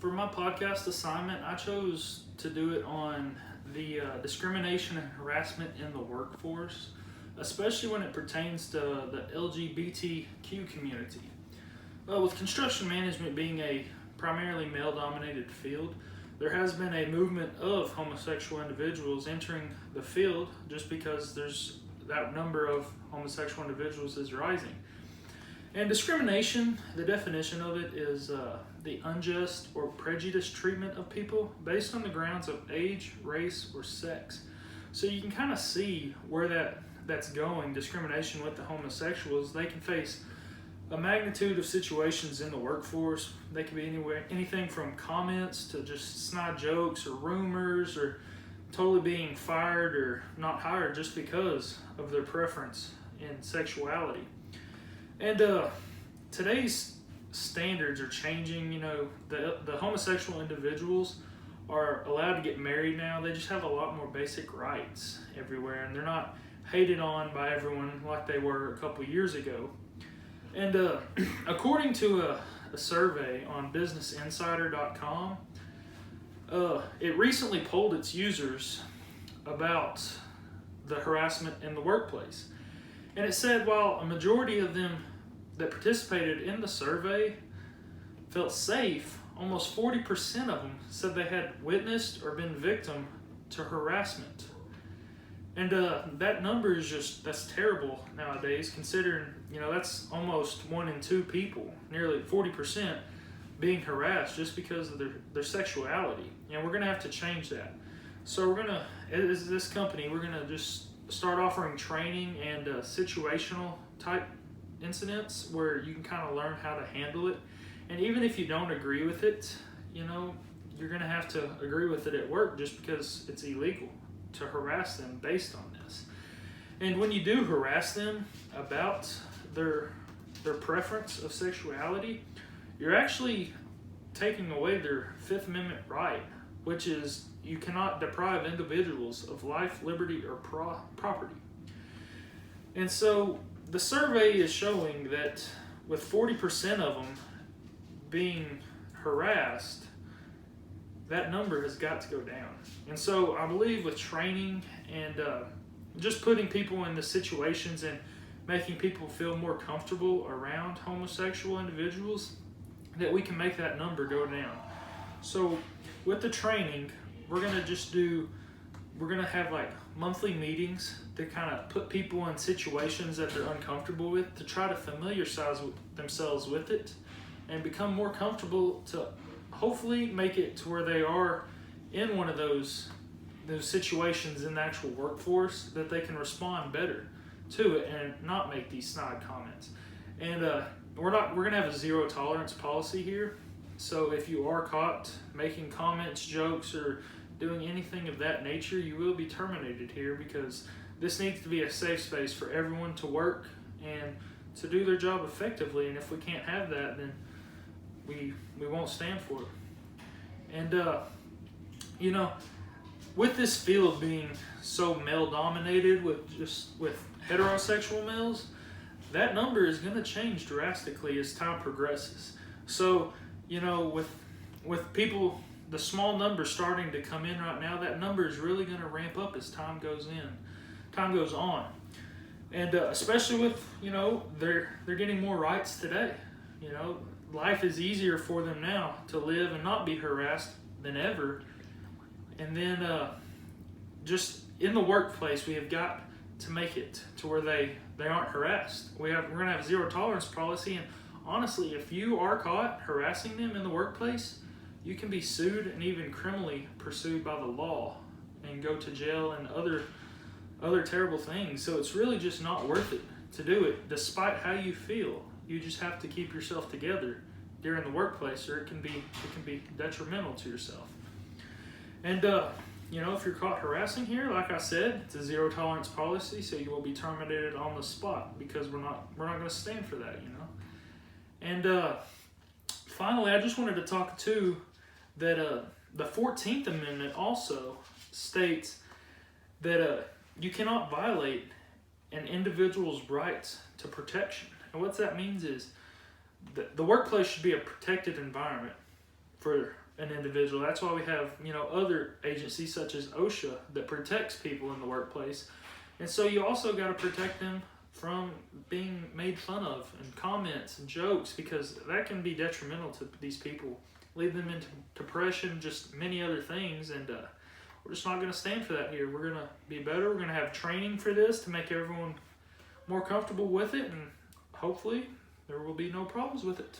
For my podcast assignment, I chose to do it on the discrimination and harassment in the workforce, especially when it pertains to the LGBTQ community. With construction management being a primarily male-dominated field, there has been a movement of homosexual individuals entering the field just because that number of homosexual individuals is rising. And discrimination, the definition of it is the unjust or prejudiced treatment of people based on the grounds of age, race, or sex. So you can kind of see where that's going. Discrimination with the homosexuals, they can face a magnitude of situations in the workforce. They can be anything from comments to just snide jokes or rumors or totally being fired or not hired just because of their preference in sexuality. And today's standards are changing. You know, the homosexual individuals are allowed to get married now. They just have a lot more basic rights everywhere, and they're not hated on by everyone like they were a couple years ago. And according to a survey on BusinessInsider.com, it recently polled its users about the harassment in the workplace. And it said while a majority of them that participated in the survey felt safe, almost 40% of them said they had witnessed or been victim to harassment. And that number is that's terrible nowadays, considering, that's almost 1 in 2 people, nearly 40%, being harassed just because of their sexuality. And we're going to have to change that. So as this company, we're going to just start offering training and situational type incidents where you can kind of learn how to handle it. And even if you don't agree with it, you're going to have to agree with it at work just because it's illegal to harass them based on this. And when you do harass them about their preference of sexuality, you're actually taking away their Fifth Amendment right, which is you cannot deprive individuals of life, liberty, or property. And so the survey is showing that with 40% of them being harassed, that number has got to go down. And so I believe with training and just putting people in the situations and making people feel more comfortable around homosexual individuals, that we can make that number go down. So with the training, we're going to have like monthly meetings to kind of put people in situations that they're uncomfortable with, to try to familiarize themselves with it and become more comfortable to hopefully make it to where they are in one of those situations in the actual workforce, that they can respond better to it and not make these snide comments. And we're going to have a zero tolerance policy here. So if you are caught making comments, jokes, or doing anything of that nature, you will be terminated here, because this needs to be a safe space for everyone to work and to do their job effectively. And if we can't have that, then we won't stand for it. And with this field being so male dominated with heterosexual males, that number is going to change drastically as time progresses. So with people, the small numbers starting to come in right now, that number is really going to ramp up as time goes on. And especially with, they're getting more rights today. Life is easier for them now to live and not be harassed than ever. And then just in the workplace, we have got to make it to where they aren't harassed. We're going to have zero tolerance policy. And honestly, if you are caught harassing them in the workplace, you can be sued and even criminally pursued by the law and go to jail and other terrible things. So it's really just not worth it to do it, despite how you feel. You just have to keep yourself together during the workplace, or it can be detrimental to yourself. And if you're caught harassing here, like I said, it's a zero tolerance policy, so you will be terminated on the spot, because we're not going to stand for that. And finally, I just wanted to talk too that the 14th Amendment also states that you cannot violate an individual's rights to protection. And what that means is that the workplace should be a protected environment for an individual. That's why we have, other agencies such as OSHA that protects people in the workplace. And so you also got to protect them from being made fun of and comments and jokes, because that can be detrimental to these people, lead them into depression, just many other things. And we're just not going to stand for that here. We're going to be better. We're going to have training for this to make everyone more comfortable with it, and hopefully there will be no problems with it.